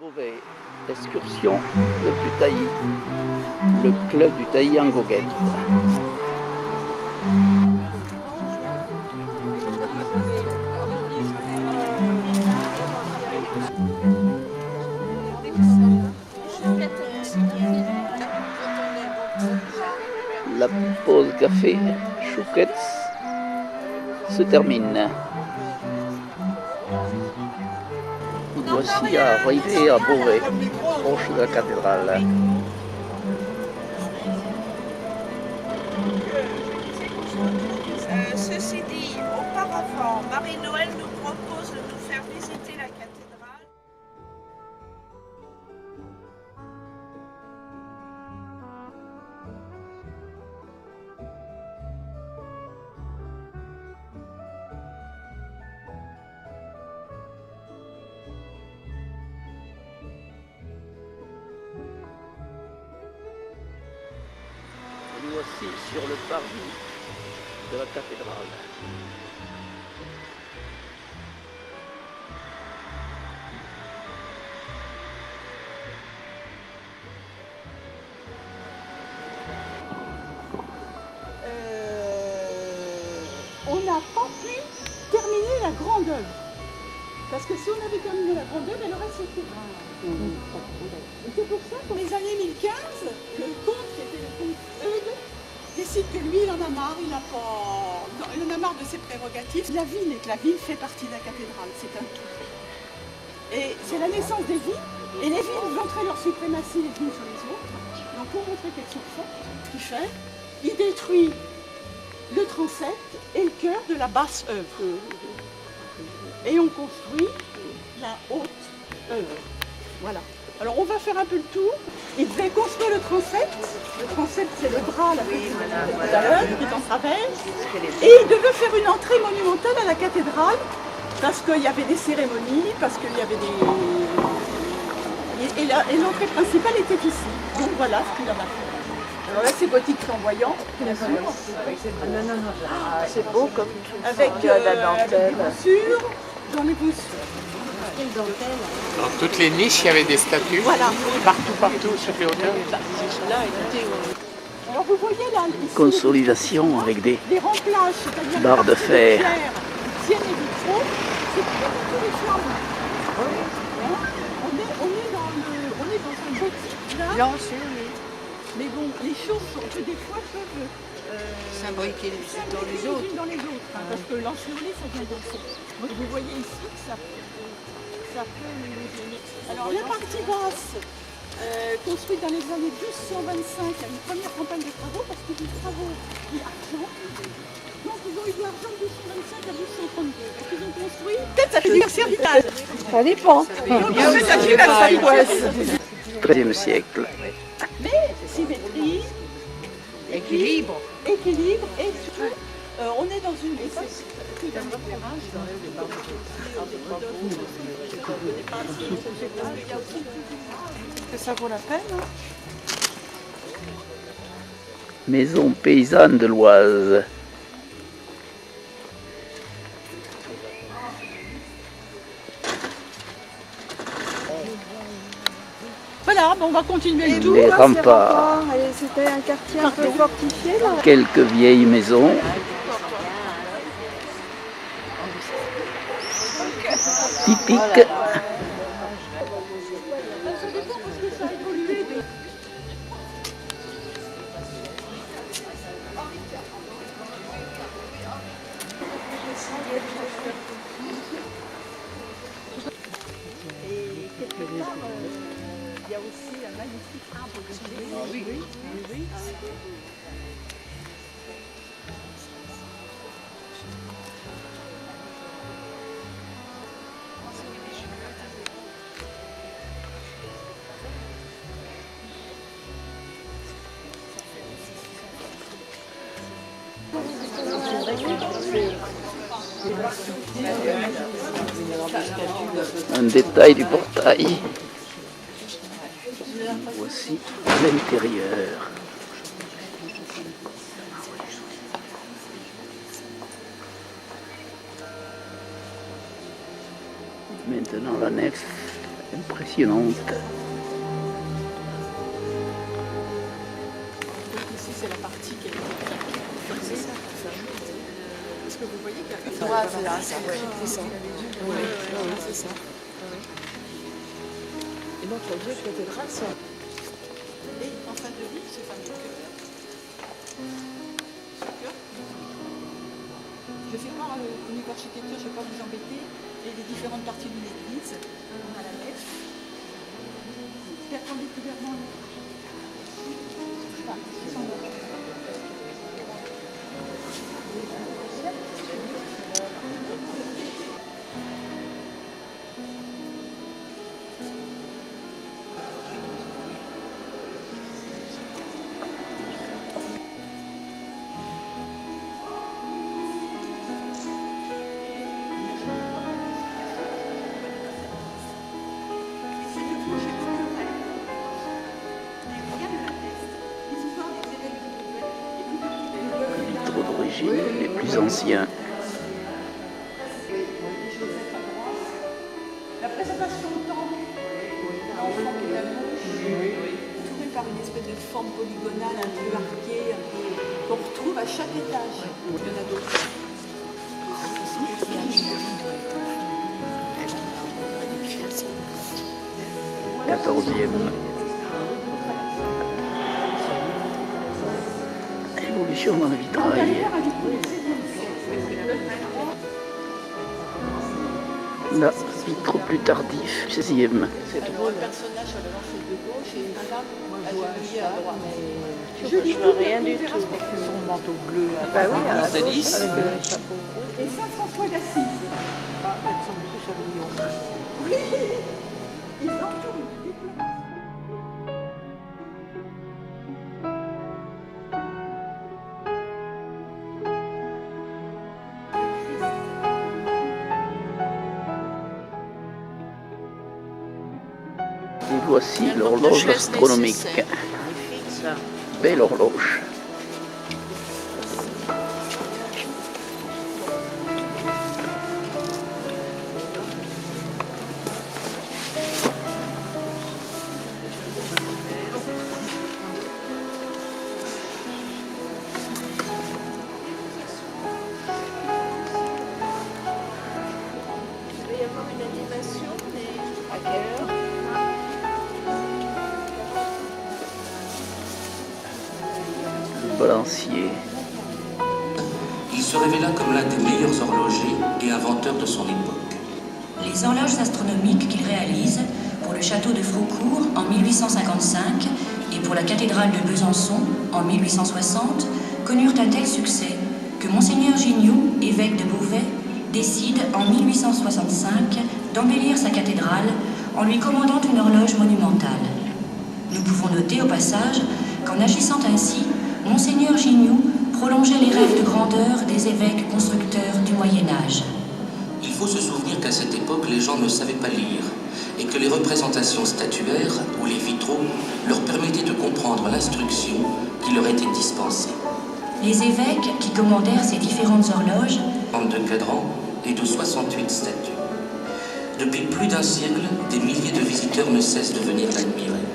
Beauvais, excursion du Tailly, le club du Tailly en goguette. La pause café Chouquet's se termine. Nous voici arrivés à Beauvais, proche de la cathédrale. Ceci dit, auparavant, Marie-Noël nous propose de nous faire visiter la cathédrale. Et nous voici sur le parvis de la cathédrale. On n'a pas pu terminer la grande œuvre. Parce que si on avait terminé la grande œuvre, elle aurait sauté. Et c'est pour ça qu'en les années 1015, le comte, qui était le comte Eudes, décide que lui, il en a marre, il en a marre de ses prérogatives. La ville, et que la ville fait partie de la cathédrale, c'est un tout. Et c'est la naissance des villes, et les villes montraient leur suprématie les unes sur les autres. Donc pour montrer qu'elles sont fortes, ce qu'il fait, il détruit le transept et le cœur de la basse œuvre. Et on construit la haute œuvre. Voilà. Alors on va faire un peu le tour. Il devait construire le transept. Le transept, c'est le bras là, tout à l'heure, qui est en travers. Et il devait faire une entrée monumentale à la cathédrale, parce qu'il y avait des cérémonies, parce qu'il y avait des... Et l'entrée principale était ici. Donc voilà ce qu'il en a fait. Alors là, c'est gothique flamboyant, bien sûr. C'est beau comme tout. Avec la dentelle. des voussures, dans les voussures. Dans toutes les niches, il y avait des statues. Voilà. Partout, sur les hauteurs. Alors vous voyez là, ici, Consolidation avec des les remplages, c'est-à-dire barres de fer. Tiennent les vitraux, c'est tous les flammes. On est dans un gothique là. Blanche, Mais bon, les choses des fois peuvent s'imbriquer les unes dans les unes autres. dans les autres, hein, parce que l'enchevêtré, ça vient danser. Vous voyez ici que ça peut nous gêner. Alors la partie basse, construite dans les années 1225, il y a une première campagne de travaux, parce que des travaux d'argent. Donc ils ont eu de l'argent de 1225 à 1232. Donc ils ont construit. Peut-être ça fait du servitage. Ça dépend. En fait, ça fait la sailloise. 13e siècle. Mais symétrie, Équilibre. équilibre et surtout, on est dans une époque. Que ça vaut la peine. Hein. Maison paysanne de l'Oise. Voilà, bon, on va continuer le tour. Les remparts. C'était un quartier un peu fortifié là. Quelques vieilles maisons. Typiques. Et quelque part, il y a aussi un magnifique arbre de Dieu. Oui. Un détail du portail. Voici l'intérieur. Maintenant la nef impressionnante. Ici, c'est la partie qui a été fermée. Parce que vous voyez qu'il y a une droite, c'est là, ça. C'est ça. Oui, c'est ça. Et notre vieille cathédrale, ça. Et en fin de vie, ce fameux cœur. Ce cœur. Je ne fais pas au niveau architecture, je ne vais pas vous embêter. Et les différentes parties de l'église, on a la nef. Perpendiculairement. Les plus anciens. La présentation au temple, l'enfant qui est à gauche, entouré par une espèce de forme polygonale un peu arquée, qu'on retrouve à chaque étage. Il y en a d'autres. 14e. Évolution dans le vitrail. Là, vitraux plus tardif, 16e. C'est drôle. Un personnage sur le manche de gauche et une femme agenouillée à droite. Je vois rien du tout. Son manteau bleu. Bah oui, à de Nice. avec le chapeau. Et Saint-François d'Assise. Ah, elles sont tous à Lyon. Oui, ils entourent une diplomatie. Et voici l'horloge astronomique. Belle horloge. Il va y avoir une animation, mais à quelle heure? Le balancier. Il se révéla comme l'un des meilleurs horlogers et inventeurs de son époque. Les horloges astronomiques qu'il réalise pour le château de Frocourt en 1855 et pour la cathédrale de Besançon en 1860 connurent un tel succès que Monseigneur Gignoux, évêque de Beauvais, décide en 1865 d'embellir sa cathédrale en lui commandant une horloge monumentale. Nous pouvons noter au passage qu'en agissant ainsi, Monseigneur Gignoux prolongeait les rêves de grandeur des évêques constructeurs du Moyen-Âge. Il faut se souvenir qu'à cette époque, les gens ne savaient pas lire et que les représentations statuaires ou les vitraux leur permettaient de comprendre l'instruction qui leur était dispensée. Les évêques qui commandèrent ces différentes horloges 32 cadrans et de 68 statues. Depuis plus d'un siècle, des milliers de visiteurs ne cessent de venir l'admirer.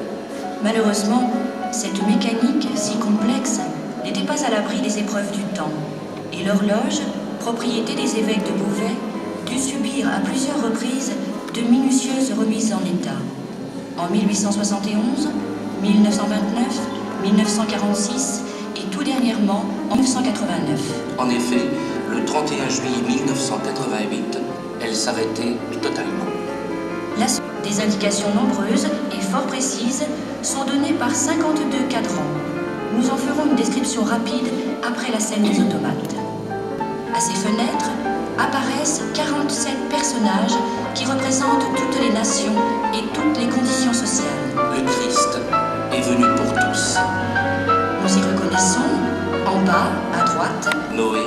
Malheureusement, cette mécanique si complexe n'était pas à l'abri des épreuves du temps, et l'horloge, propriété des évêques de Beauvais, dut subir à plusieurs reprises de minutieuses remises en état. En 1871, 1929, 1946 et tout dernièrement en 1989. En effet, le 31 juillet 1988, elle s'arrêtait totalement. Des indications nombreuses et fort précises sont données par 52 cadrans. Nous en ferons une description rapide après la scène des automates. À ces fenêtres apparaissent 47 personnages qui représentent toutes les nations et toutes les conditions sociales. Le Christ est venu pour tous. Nous y reconnaissons, en bas, à droite, Noé,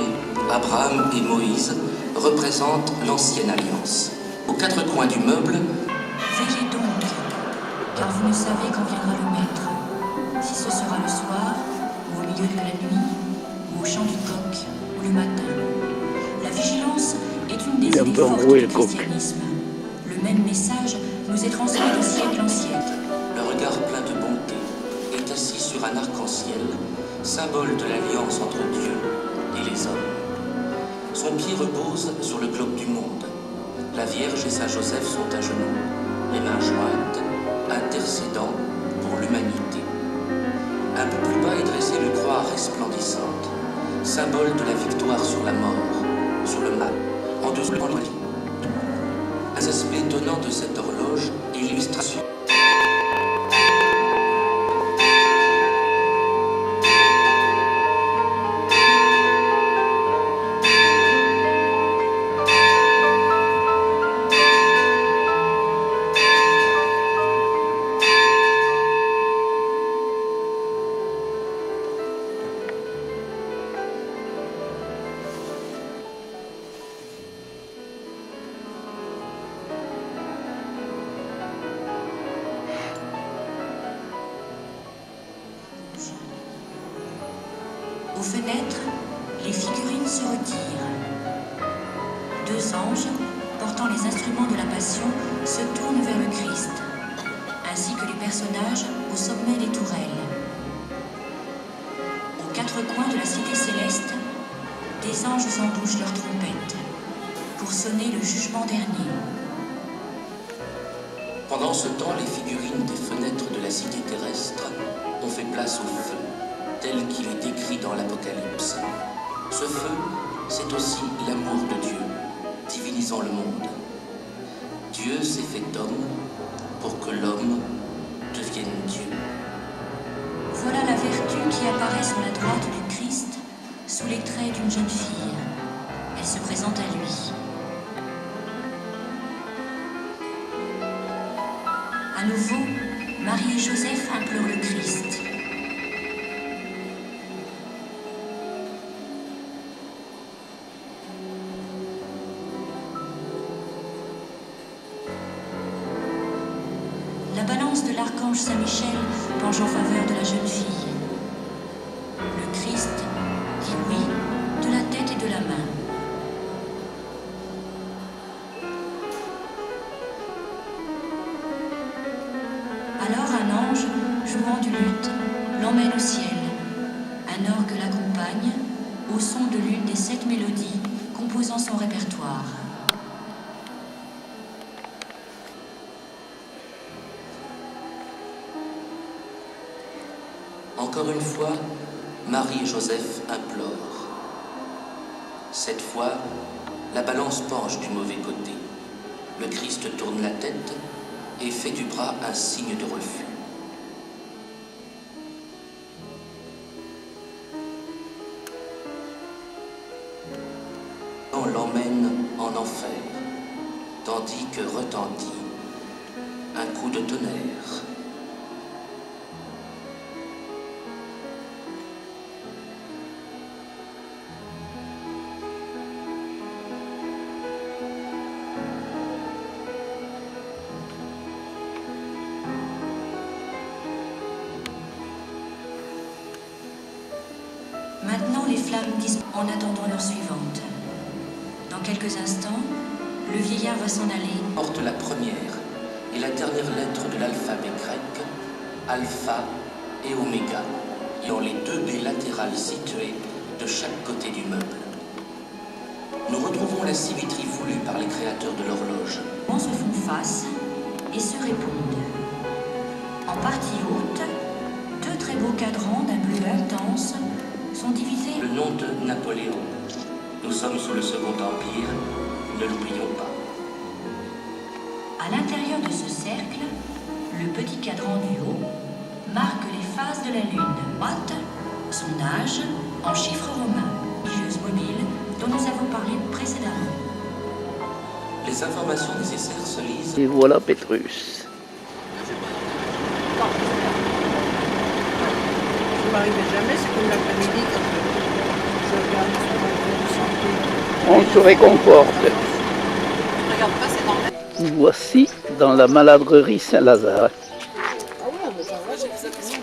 Abraham et Moïse représentent l'ancienne alliance. Aux quatre coins du meuble, veillez donc, car vous ne savez quand viendra le maître, si ce sera le soir, ou au milieu de la nuit, ou au chant du coq, ou le matin. La vigilance est une des idées fortes du christianisme. Le même message nous nous est transmis de siècle en siècle. Le regard plein de bonté est assis sur un arc-en-ciel, symbole de l'alliance entre Dieu et les hommes. Son pied repose sur le globe du monde. La Vierge et Saint Joseph sont à genoux, les mains jointes, intercédant pour l'humanité. Un peu plus bas est dressée une croix resplendissante, symbole de la victoire sur la mort, sur le mal, en dessous de l'humanité. Un aspect étonnant de cette horloge est l'illustration. Aux fenêtres, les figurines se retirent. Deux anges, portant les instruments de la Passion, se tournent vers le Christ, ainsi que les personnages au sommet des tourelles. Aux quatre coins de la cité céleste, des anges embouchent leurs trompettes pour sonner le jugement dernier. Pendant ce temps, les figurines des fenêtres de la cité terrestre ont fait place au feu, tel qu'il est décrit dans l'Apocalypse. Ce feu, c'est aussi l'amour de Dieu, divinisant le monde. Dieu s'est fait homme pour que l'homme devienne Dieu. Voilà la vertu qui apparaît sur la droite du Christ sous les traits d'une jeune fille. Elle se présente à lui. À nouveau, Marie et Joseph implorent le Christ. La balance de l'archange Saint-Michel penche en faveur de la jeune fille. Le Christ dit oui de la tête et de la main. Alors un ange, jouant du luth, l'emmène au ciel. Un orgue l'accompagne au son de l'une des 7 mélodies composant son répertoire. Encore une fois, Marie et Joseph implorent. Cette fois, la balance penche du mauvais côté. Le Christ tourne la tête et fait du bras un signe de refus. On l'emmène en enfer, tandis que retentit un coup de tonnerre. Maintenant, les flammes disparaissent en attendant leur suivante. Dans quelques instants, le vieillard va s'en aller. Porte la première et la dernière lettre de l'alphabet grec, alpha et oméga, et ont les deux baies latérales situées de chaque côté du meuble. Nous retrouvons la symétrie voulue par les créateurs de l'horloge. Les se font face et se répondent. En partie haute, deux très beaux cadrans d'un bleu intense sont divisés. Le nom de Napoléon. Nous sommes sous le Second Empire, ne l'oublions pas. À l'intérieur de ce cercle, le petit cadran du haut marque les phases de la Lune. Droite, son âge en chiffres romains, religieuse mobile dont nous avons parlé précédemment. Les informations nécessaires se lisent. Et voilà Pétrus. Ça ne m'arrivait jamais, c'est comme l'après-midi quand je regarde sur ma vie de santé. On se réconforte. Regarde pas, c'est dans le... Nous voici dans la maladrerie Saint-Lazare. Ah ouais, mais ça va, j'ai vu ça dessus.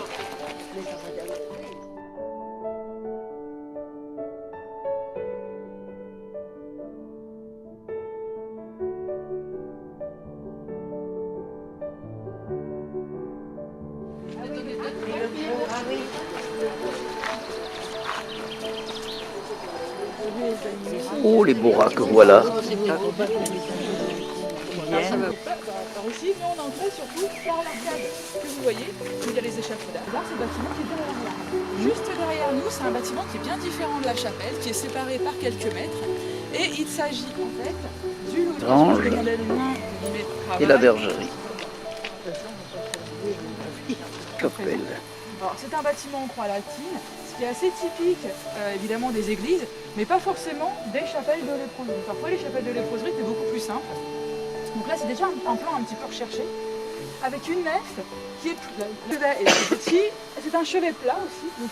Oh, les bourras que voilà. Par ici, nous on entrait surtout par l'arcade que vous voyez, où il y a les échafaudages. Là, ce bâtiment qui est derrière là. Juste derrière nous, c'est un bâtiment qui est bien différent de la chapelle, qui est séparé par quelques mètres. Et il s'agit en fait du Grange et la bergerie. Chapelle. Alors, c'est un bâtiment en croix latine, ce qui est assez typique évidemment des églises, mais pas forcément des chapelles de léproserie. Parfois les chapelles de léproserie étaient beaucoup plus simples. Donc là c'est déjà un plan un petit peu recherché, avec une nef qui est le chevet est plus petit, c'est un chevet plat aussi. Donc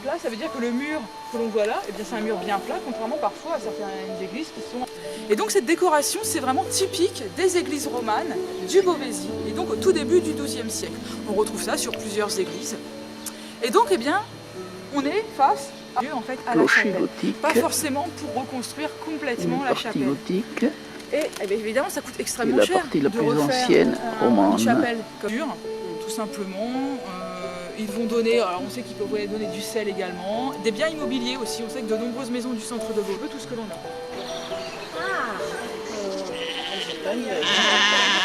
là ça veut dire que le mur que l'on voit là, eh bien, c'est un mur bien plat, contrairement parfois à certaines églises qui sont... Et donc cette décoration c'est vraiment typique des églises romanes du Beauvaisis, et donc au tout début du XIIe siècle. On retrouve ça sur plusieurs églises. Et donc eh bien, on est face en fait, à la Clocher chapelle. gothique. Pas forcément pour reconstruire complètement la Partie chapelle. gothique. Et eh bien, évidemment, ça coûte extrêmement Et la cher partie la de plus refaire ancienne, romane. une chapelle comme mur, tout simplement. Ils vont donner, alors on sait qu'ils peuvent donner du sel également, des biens immobiliers aussi. On sait que de nombreuses maisons du centre de Beauvais, tout ce que l'on a.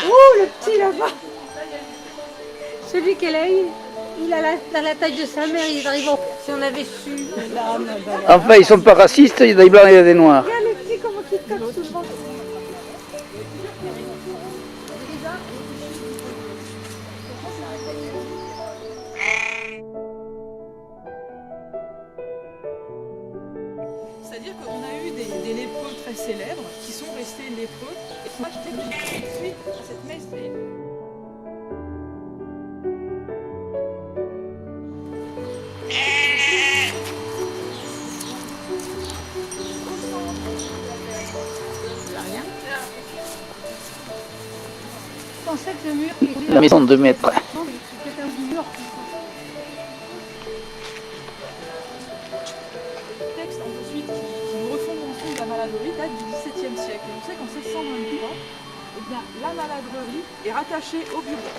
Oh, le petit là-bas. Celui qui est là, il a la taille de sa mère, il arrive en... Si on avait su. Enfin, ils sont pas racistes, il y a des blancs et il y a des noirs. Regarde le petit, comment il colle tout le monde. C'est-à-dire qu'on a eu des lépreux très célèbres qui sont restés lépreux et qui ont quitté suite à cette messe. Je pensais que le mur... La maison de 2 mètres. C'était un mur. Le texte ensuite qui nous refont mention de la maladrerie date du XVIIe siècle. Et on sait qu'en 1623, eh bien, la maladrerie est rattachée au bureau.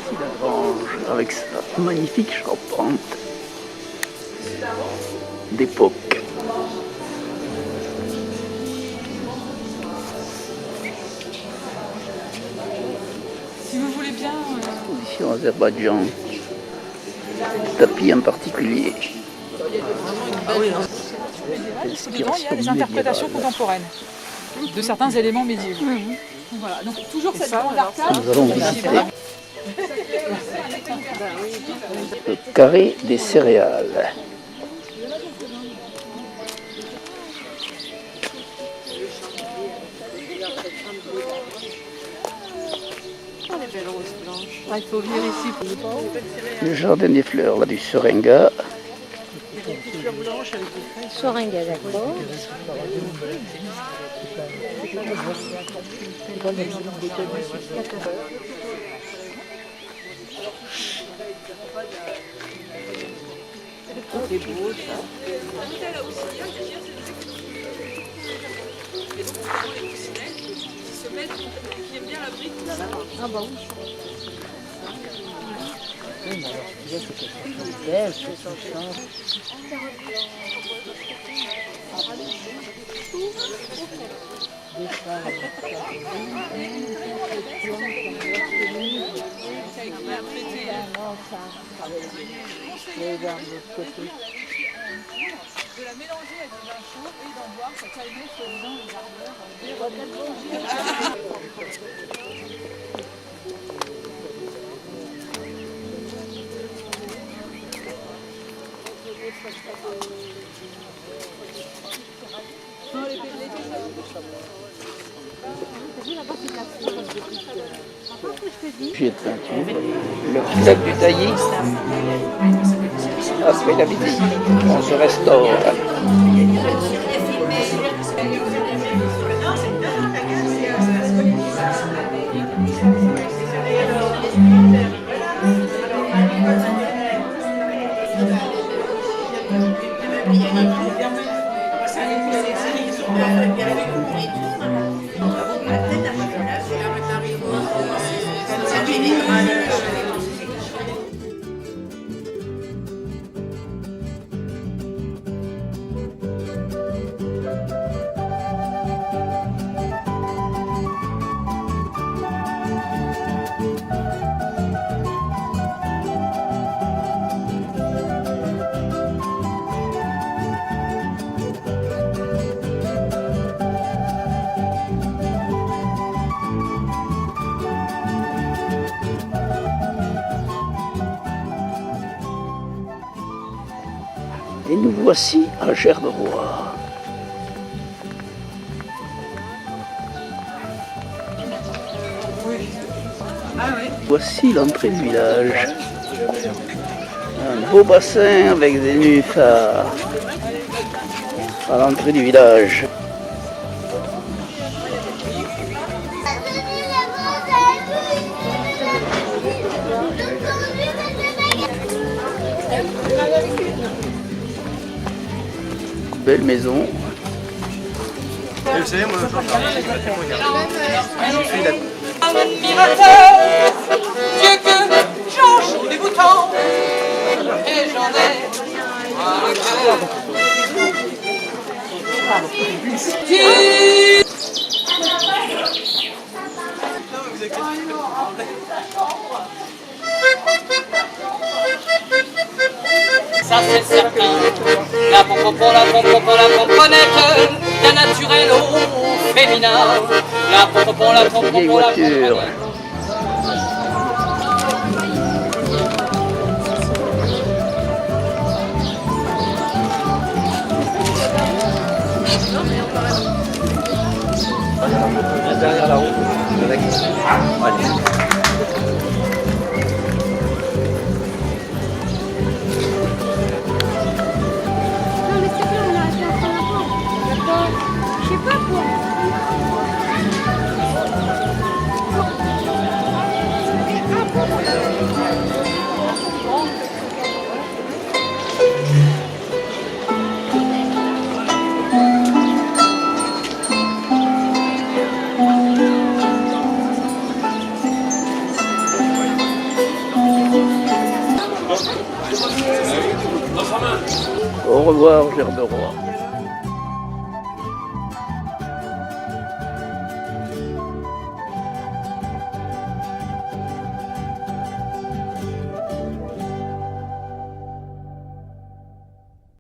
Ici la grange avec sa magnifique charpente d'époque. Si vous voulez bien... Position Azerbaïdjan. Tapis en particulier. Dedans, il y a les interprétations contemporaines de certains éléments médiévaux. Voilà, donc toujours cette grande arcade. Nous allons visiter le carré des céréales. Il faut venir ici pour le pauvre. Le jardin des fleurs là du Seringa. Seringa, d'accord. C'est beau ça. Et donc on prend les coussinets qui se mettent, qui aiment bien la brique. Ah bah oui. De la mélanger avec du vin chaud et d'en boire, ça calme soi-disant les ardeurs. J'ai de peinture. Le club du taillis. Après la visite, on se restaure. Et nous voici à Gerberoy. Voici l'entrée du village. Un beau bassin avec des nénuphars à l'entrée du village. Belle maison. Admirateur, Dieu que change les boutons, et j'en ai un cœur. Ça c'est certain, la pomponnette, d'un naturel au féminin. La pompon, Vieille voiture. Derrière la route. Non, mais c'est clair, on a arrêté en train d'apprendre. Je sais pas quoi. Au revoir, Gerberoy.